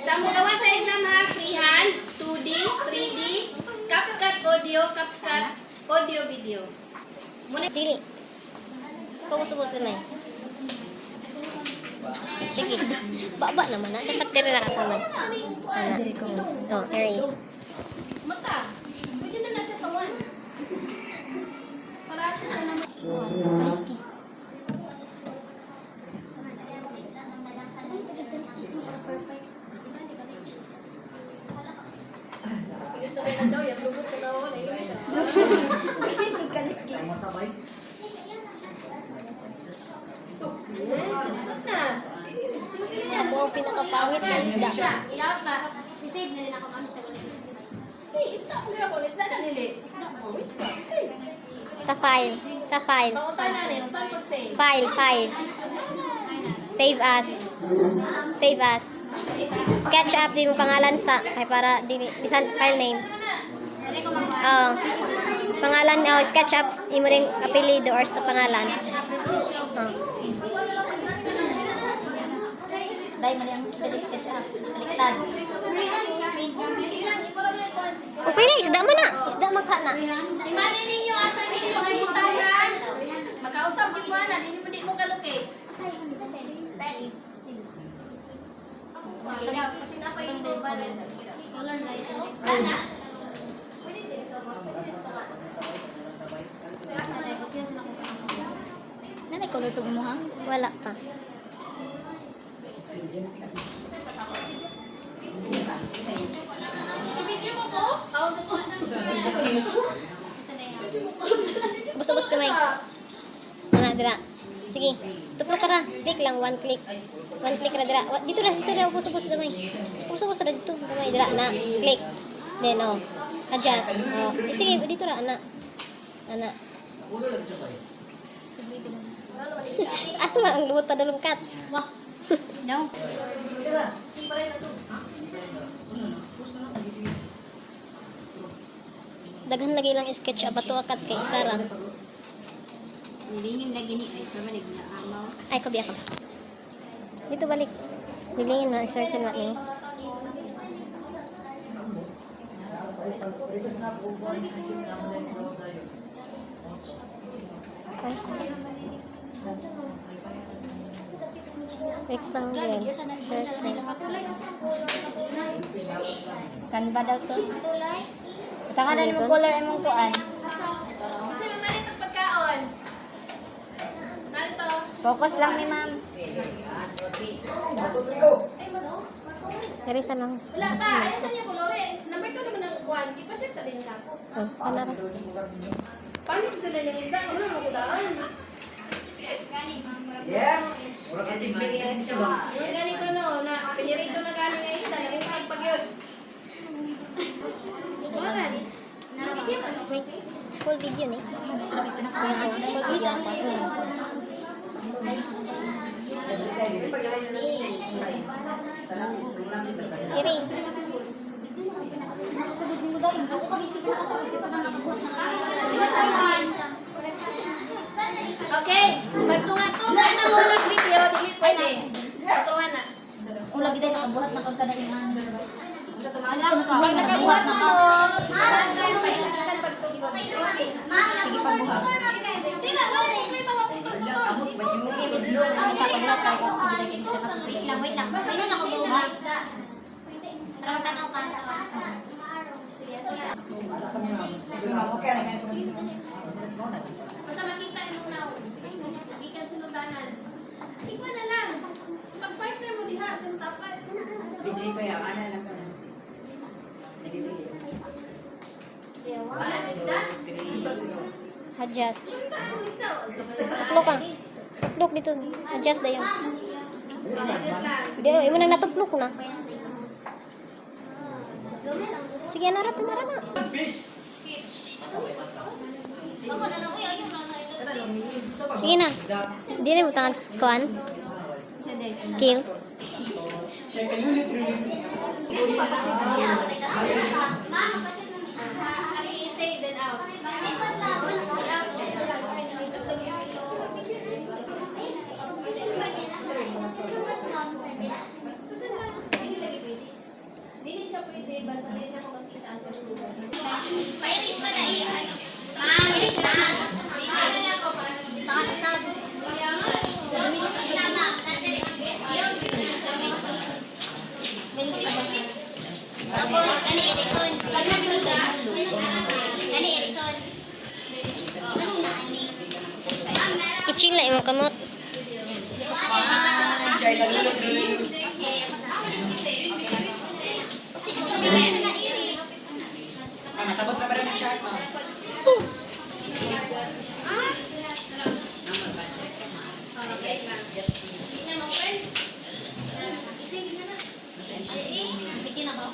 Sa mo gawa sa exam ha, freehand, 2D, 3D, CapCut audio, CapCut audio video. Muna Dili. Pagusubos naman. Sige. Baba naman na. Dapat tira na ako man. Oh, erase. mata. Pwede na siya sa 1. Para sa naman. Risky. Ito kaya na siya, yung lugot ko na ako. Ako ang pinakapangit na isda. I-out na. I-save na rin ako kami sa ulit. Hey, isda ko nga ako. Isda na nili. Isda ko. Isda. Save. Sa file. Sa file. Pakutan na rin. Saan pag-save? File. Save as. Save as. Sketch up din mo pangalan sa kay para di bisan file name. Oh. Pangalan sketch up imo ring apelyido or sa pangalan. Oh. Dahil mali ang sketch up. Baliktad. Okay na, isda man na. Isda man ka na. Imagine ninyo asa ninyo ay butahan. Magkausap di mo na. Di mo kalukit. Sige na. Kasi na pa yung balan. Color na ito. Ana. Pwede din sa boss. Pwede din sa Nanay color to mo ha? Wala pa. I-video mo po? Ako sa po. Bus-bus kamay. Ana dira. Sige. Tuklok ka ra. Click lang, one click. One click ra dira. Dito na bus-bus kamay. Bus-bus ra dito kamay dira na. Click. Then adjust. Sige, dito ra ana. Ana. Asa man ang luwot pa dalong cats. Wah. No. Daghan lagi lang sketch abato cats kay Sara. Nilingin lagi ni ay pamalig na amaw. Ay ko biya ka. Dito balik. Bilingin na certain what ni. Okay. Rectangle. Circle. Kanba daw to. Taka na mo color imong kuan. Kasi mamalit ang pagkaon. Nalito. Focus lang ni ma'am. Erase lang. Wala pa. Ayan sa niya kolore. Number 2 naman ang kuwan. Ipa-check sa din sa ako. Oh, wala ra. Paano ito na yung isda? Ano na makudaan? Yes! Mura ka si Mary siya ba? Yung ganito no, na pinirito na gano'n nga isda. Naging pag yun. Buwangan. Wait. Full video ni. Full video pa. Erase. Okay. Magtunga-tunga na muna ang video. Dili pwede. Tunga na. Kung lagi tayo nakabuhat na kagka na iman. Pag nakabuhat na mo. Sige pagbuhat. Sila, wala yung may mga putol-putol. Sa pagbuhat tayo. Wait lang. Sino na kabuhat? Tara tanaw ka. Basta makita yung naon. Ikan sinudanan. Ikaw na lang. Pag-partner mo diha sa tapat. BJ ko yan, ano lang ka. Sige, sige. Wala na isda? Adjust. Ano isda? Tuklok ka. Tuklok dito. Adjust dayon. Dagat lang. Hindi, imo nang natuklok na. Sige, narap na. Fish! Sige na. Hindi na mo tangag kuan. Skills. Siya kalulit rin. I-save then out. I-out. imong kamot. Masabot na ba rin ang chart, ma'am? Bikin ako.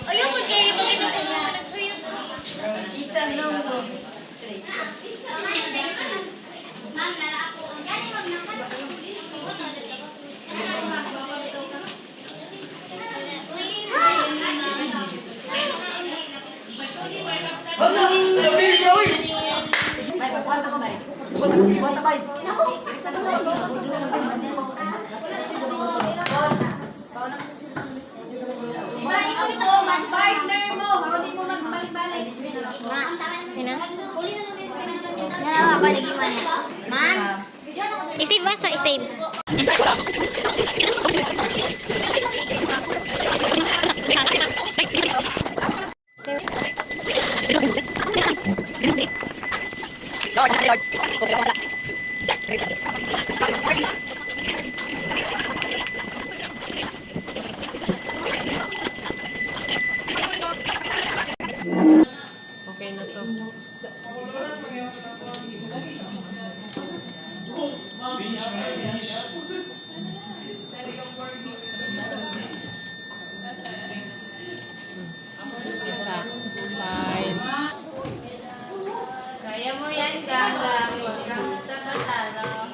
Ayun, mag-i bakit ako naman nag-serious mo? Kita lang mo. Ma'am, nara ako. Gani, ma'am, naman. May pagkuhan ka, May. Buwan na, May. Diba, ikaw ito, mag-partner mo. Marunong mo magbalik-balik. Ina. Nara, paligiman niya. Ma'am? I-save ba sa i-save? Okay na to. Isa. Fine. Kaya mo yan, Gaga. Huwag kang tapatalo.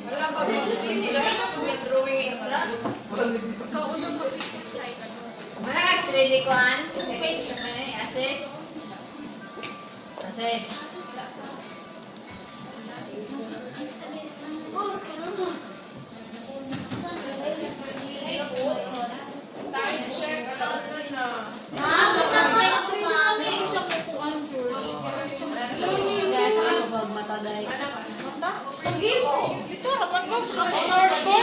Wala pa hindi lang may drawing isla. Wala ka 3D ko an. Okay, sa kanay assess. Assess. Guys, ako bag mataday. Ito, rapat ko sa kapatid ko.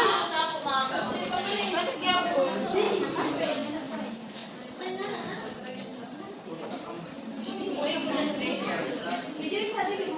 Video isa din.